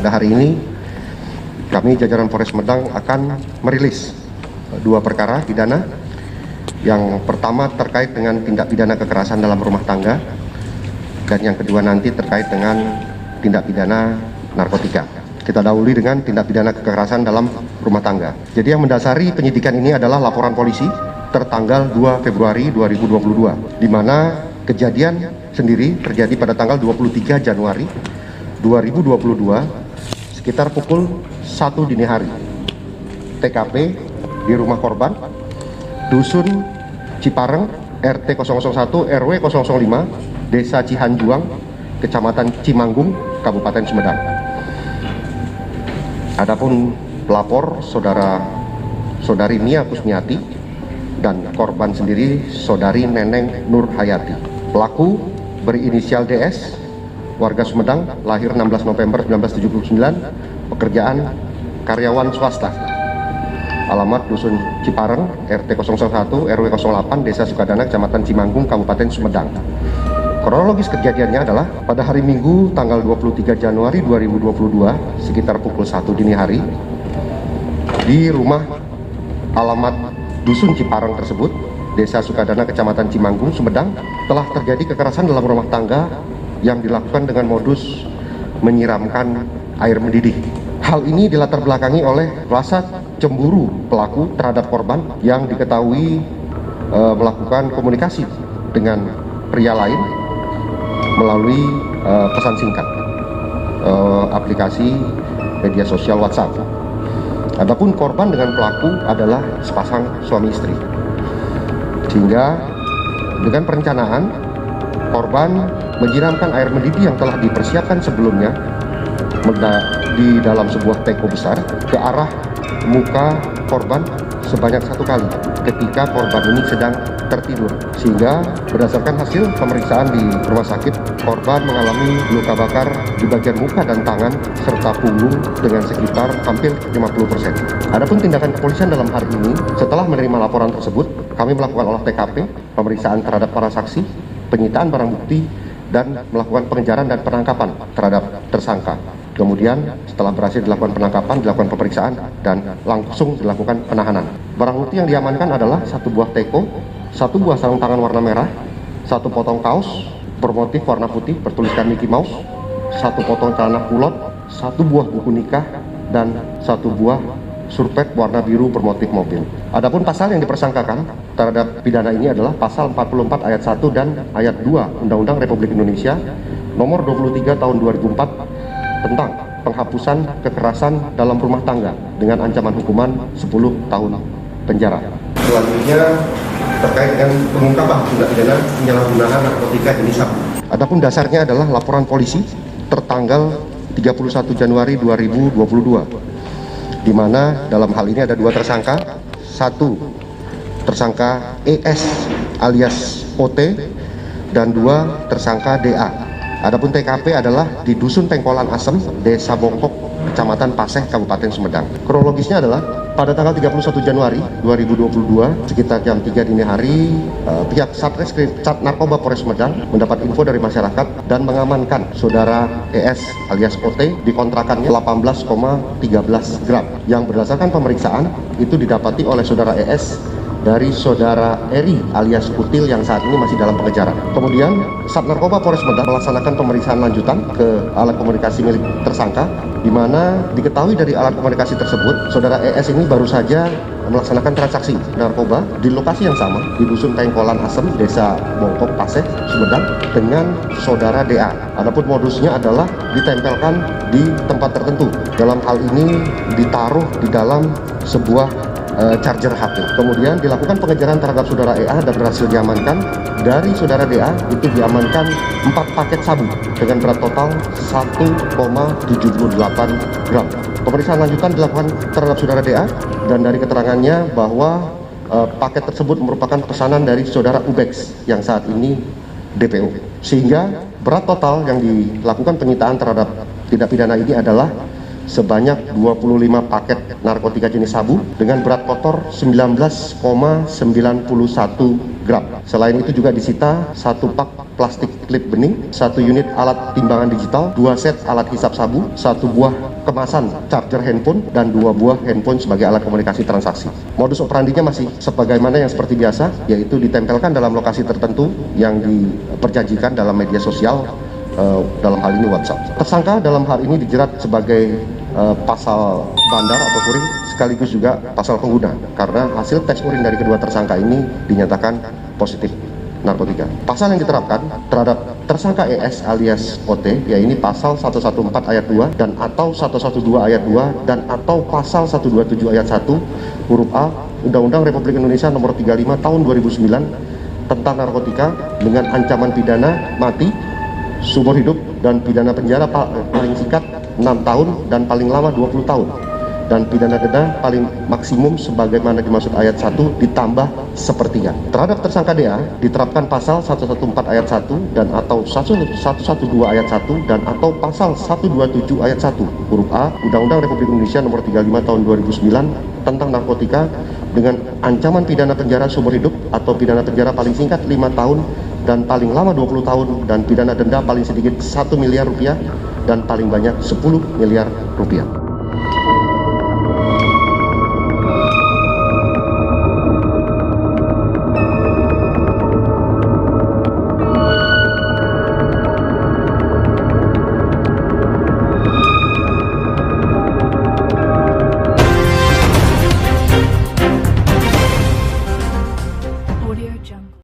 pada hari ini kami jajaran Polres Sumedang akan merilis dua perkara pidana. Yang pertama terkait dengan tindak pidana kekerasan dalam rumah tangga, dan yang kedua nanti terkait dengan tindak pidana narkotika. Kita dahului dengan tindak pidana kekerasan dalam rumah tangga. Jadi yang mendasari penyidikan ini adalah laporan polisi tertanggal 2 Februari 2022, di mana kejadian sendiri terjadi pada tanggal 23 Januari 2022 sekitar pukul 1 dini hari. TKP di rumah korban, Dusun Cipareng, RT 001 RW 005, Desa Cihanjuang, Kecamatan Cimanggung, Kabupaten Sumedang. Adapun pelapor saudari Mia Kusmiati dan korban sendiri saudari Neneng Nur Hayati. Pelaku berinisial DS, warga Sumedang, lahir 16 November 1979, pekerjaan karyawan swasta. Alamat Dusun Cipareng, RT 001 RW 08, Desa Sukadana, Kecamatan Cimanggung, Kabupaten Sumedang. Kronologis kejadiannya adalah pada hari Minggu tanggal 23 Januari 2022 sekitar pukul 1 dini hari di rumah alamat Dusun Cipareng tersebut, Desa Sukadana, Kecamatan Cimanggung, Sumedang, telah terjadi kekerasan dalam rumah tangga yang dilakukan dengan modus menyiramkan air mendidih. Hal ini dilatar belakangi oleh rasa cemburu pelaku terhadap korban yang diketahui melakukan komunikasi dengan pria lain melalui pesan singkat, aplikasi media sosial WhatsApp. Adapun korban dengan pelaku adalah sepasang suami istri. Sehingga dengan perencanaan, korban menyiramkan air mendidih yang telah dipersiapkan sebelumnya di dalam sebuah teko besar ke arah muka korban sebanyak 1 kali ketika korban ini sedang tertidur. Sehingga berdasarkan hasil pemeriksaan di rumah sakit, korban mengalami luka bakar di bagian muka dan tangan serta punggung dengan sekitar hampir 50%. Adapun tindakan kepolisian dalam hal ini, setelah menerima laporan tersebut, kami melakukan olah TKP, pemeriksaan terhadap para saksi, penyitaan barang bukti, dan melakukan pengejaran dan penangkapan terhadap tersangka. Kemudian setelah berhasil dilakukan penangkapan, dilakukan pemeriksaan, dan langsung dilakukan penahanan. Barang bukti yang diamankan adalah 1 buah teko, 1 buah sarung tangan warna merah, 1 potong kaos bermotif warna putih bertuliskan Mickey Mouse, 1 potong celana kulot, 1 buah buku nikah, dan 1 buah surpet warna biru bermotif mobil. Adapun pasal yang dipersangkakan terhadap pidana ini adalah pasal 44 ayat 1 dan ayat 2 Undang-Undang Republik Indonesia nomor 23 tahun 2004 tentang penghapusan kekerasan dalam rumah tangga dengan ancaman hukuman 10 tahun penjara. Selanjutnya terkait dengan pengungkapan tindak pidana penyalahgunaan narkotika jenis sabu. Adapun dasarnya adalah laporan polisi tertanggal 31 Januari 2022, di mana dalam hal ini ada 2 tersangka, 1 tersangka ES alias OT dan 2 tersangka DA. Adapun TKP adalah di Dusun Tengkolan Asem, Desa Bongkok, Kecamatan Paseh, Kabupaten Sumedang. Kronologisnya adalah pada tanggal 31 Januari 2022 sekitar jam 3 dini hari, pihak Satreskrim Sat Narkoba Polres Sumedang mendapat info dari masyarakat dan mengamankan saudara ES alias OT di kontrakannya 18,13 gram yang berdasarkan pemeriksaan itu didapati oleh saudara ES dari saudara Eri alias Kutil yang saat ini masih dalam pengejaran. Kemudian Sat Narkoba Polres Sumedang melaksanakan pemeriksaan lanjutan ke alat komunikasi milik tersangka, di mana diketahui dari alat komunikasi tersebut saudara ES ini baru saja melaksanakan transaksi narkoba di lokasi yang sama di Dusun Tengkolan Asem, Desa Bongkok, Paseh, Sumedang dengan saudara DA. Adapun modusnya adalah ditempelkan di tempat tertentu. Dalam hal ini ditaruh di dalam sebuah charger HP. Kemudian dilakukan pengejaran terhadap saudara EA dan berhasil diamankan. Dari saudara DA itu diamankan 4 paket sabu dengan berat total 1,78 gram. Pemeriksaan lanjutan dilakukan terhadap saudara DA dan dari keterangannya bahwa paket tersebut merupakan pesanan dari saudara Ubex yang saat ini DPO. Sehingga berat total yang dilakukan penyitaan terhadap tindak pidana ini adalah sebanyak 25 paket narkotika jenis sabu dengan berat kotor 19,91 gram. Selain itu juga disita 1 pak plastik klip bening, 1 unit alat timbangan digital, 2 set alat hisap sabu, 1 buah kemasan charger handphone, dan 2 buah handphone sebagai alat komunikasi transaksi. Modus operandinya masih sebagaimana yang seperti biasa, yaitu ditempelkan dalam lokasi tertentu yang diperjanjikan dalam media sosial, dalam hal ini WhatsApp. Tersangka dalam hal ini dijerat sebagai pasal bandar atau kurir, sekaligus juga pasal pengguna, karena hasil tes urin dari kedua tersangka ini dinyatakan positif narkotika. Pasal yang diterapkan terhadap tersangka ES alias OT, yaitu pasal 114 ayat 2 dan atau 112 ayat 2 dan atau pasal 127 ayat 1 huruf A Undang-Undang Republik Indonesia Nomor 35 Tahun 2009 tentang narkotika dengan ancaman pidana mati, seumur hidup, dan pidana penjara paling singkat 6 tahun dan paling lama 20 tahun, dan pidana denda paling maksimum sebagaimana dimaksud ayat 1 ditambah sepertiga. Terhadap tersangka DA diterapkan pasal 114 ayat 1 dan atau 112 ayat 1 dan atau pasal 127 ayat 1 huruf A Undang-Undang Republik Indonesia Nomor 35 Tahun 2009 tentang narkotika dengan ancaman pidana penjara seumur hidup atau pidana penjara paling singkat 5 tahun dan paling lama 20 tahun, dan pidana denda paling sedikit 1 miliar rupiah dan paling banyak 10 miliar rupiah.